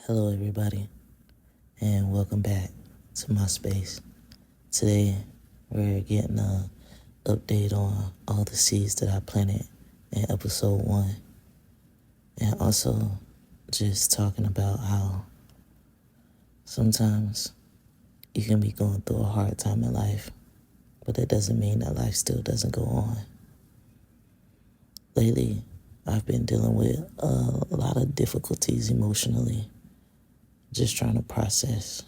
Hello, everybody, and welcome back to my space. Today, we're getting an update on all the seeds that I planted in episode 1, and also just talking about how sometimes you can be going through a hard time in life, but that doesn't mean that life still doesn't go on. Lately, I've been dealing with a lot of difficulties emotionally, just trying to process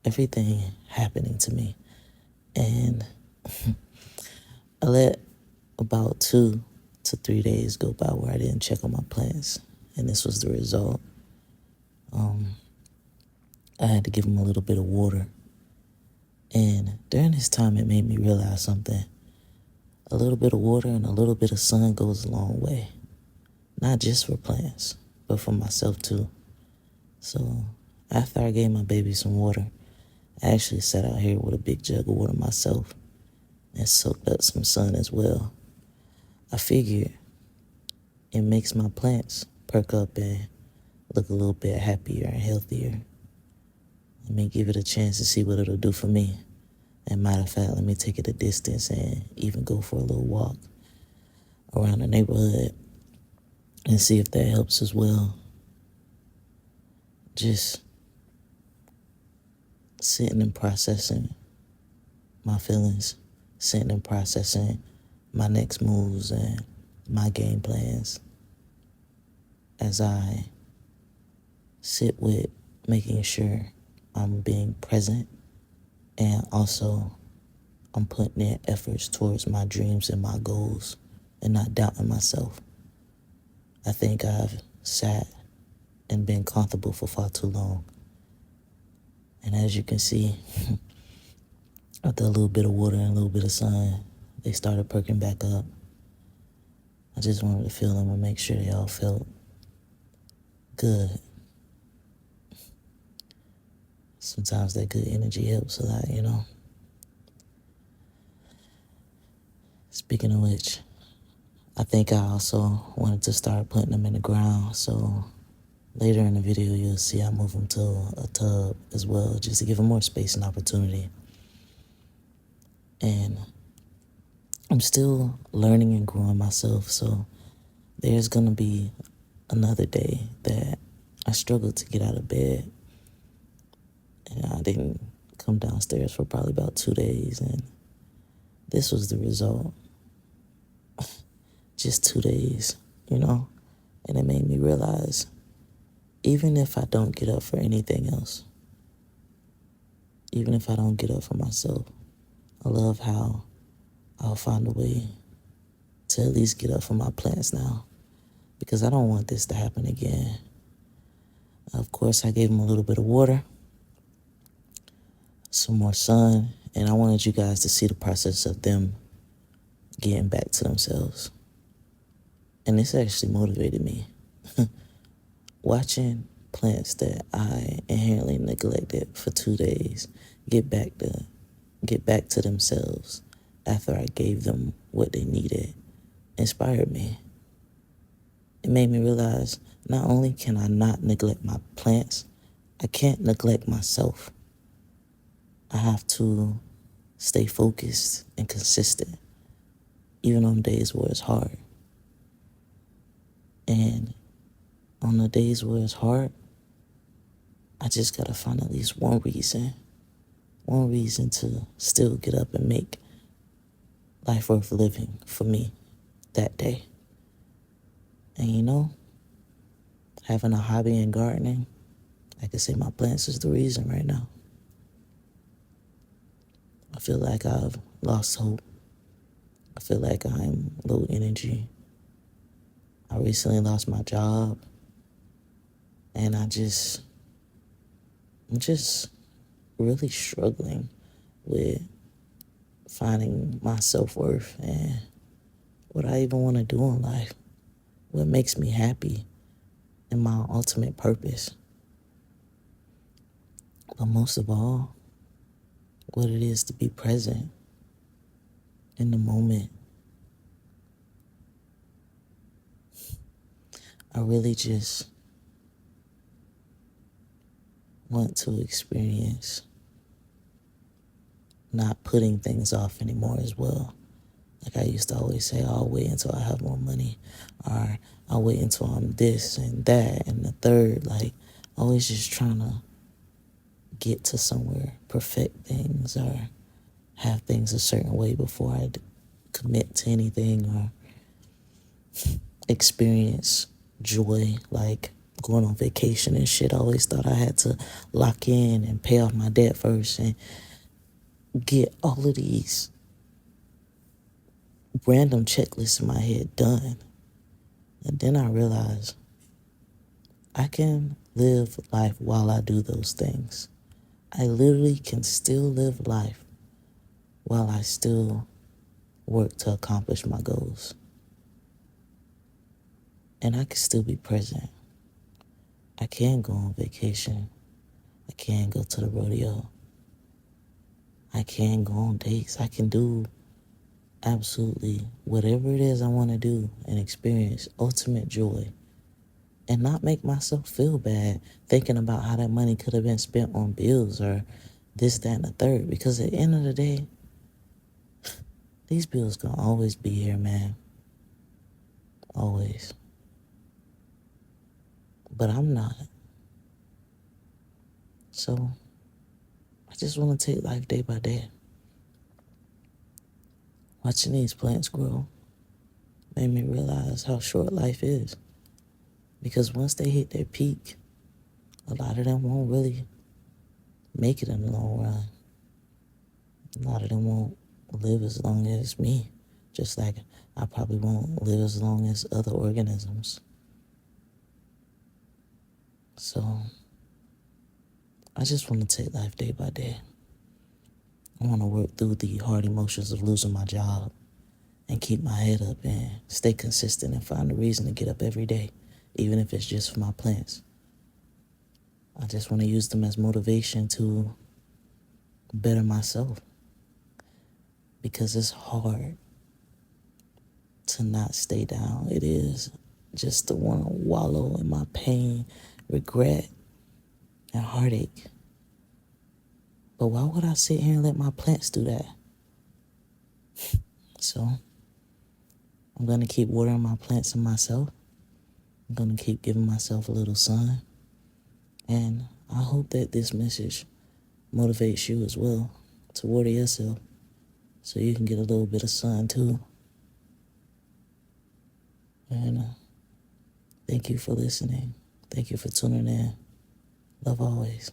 everything happening to me. And I let about 2 to 3 days go by where I didn't check on my plants. And this was the result. I had to give them a little bit of water. And during this time, it made me realize something. A little bit of water and a little bit of sun goes a long way. Not just for plants, but for myself too. So after I gave my baby some water, I actually sat out here with a big jug of water myself and soaked up some sun as well. I figured it makes my plants perk up and look a little bit happier and healthier. Let me give it a chance to see what it'll do for me. And matter of fact, let me take it a distance and even go for a little walk around the neighborhood and see if that helps as well. Just sitting and processing my feelings, sitting and processing my next moves and my game plans as I sit with making sure I'm being present and also I'm putting in efforts towards my dreams and my goals and not doubting myself. I think I've sat and been comfortable for far too long. And as you can see, after a little bit of water and a little bit of sun, they started perking back up. I just wanted to feel them and make sure they all felt good. Sometimes that good energy helps a lot, you know. Speaking of which, I think I also wanted to start putting them in the ground, so later in the video you'll see I move them to a tub as well, just to give them more space and opportunity. And I'm still learning and growing myself, so there's gonna be another day that I struggled to get out of bed, and I didn't come downstairs for probably about 2 days, and this was the result. Just 2 days, you know? And it made me realize, even if I don't get up for anything else, even if I don't get up for myself, I love how I'll find a way to at least get up for my plants now, because I don't want this to happen again. Of course, I gave them a little bit of water, some more sun, and I wanted you guys to see the process of them getting back to themselves. And this actually motivated me. Watching plants that I inherently neglected for 2 days get back to themselves after I gave them what they needed inspired me. It made me realize not only can I not neglect my plants, I can't neglect myself. I have to stay focused and consistent, even on days where it's hard. And on the days where it's hard, I just gotta find at least one reason to still get up and make life worth living for me that day. And you know, having a hobby in gardening, I could say my plants is the reason right now. I feel like I've lost hope. I feel like I'm low energy. I recently lost my job, and I'm just really struggling with finding my self-worth and what I even want to do in life, what makes me happy, and my ultimate purpose. But most of all, what it is to be present in the moment. I really just want to experience not putting things off anymore as well. Like I used to always say, I'll wait until I have more money, or I'll wait until I'm this and that and the third. Like always just trying to get to somewhere, perfect things, or have things a certain way before I commit to anything or experience joy, like going on vacation and shit. I always thought I had to lock in and pay off my debt first and get all of these random checklists in my head done. And then I realized I can live life while I do those things. I literally can still live life while I still work to accomplish my goals. And I can still be present. I can go on vacation. I can go to the rodeo. I can go on dates. I can do absolutely whatever it is I want to do and experience ultimate joy and not make myself feel bad thinking about how that money could have been spent on bills or this, that, and the third. Because at the end of the day, these bills gonna always be here, man. Always. But I'm not. So I just want to take life day by day. Watching these plants grow made me realize how short life is. Because once they hit their peak, a lot of them won't really make it in the long run. A lot of them won't live as long as me. Just like I probably won't live as long as other organisms. So I just want to take life day by day. I want to work through the hard emotions of losing my job and keep my head up and stay consistent and find a reason to get up every day, even if it's just for my plants. I just want to use them as motivation to better myself, because it's hard to not stay down. It is just to want to wallow in my pain, regret, and heartache. But why would I sit here and let my plants do that? So I'm going to keep watering my plants and myself. I'm going to keep giving myself a little sun. And I hope that this message motivates you as well to water yourself so you can get a little bit of sun too. And thank you for listening. Thank you for tuning in. Love always.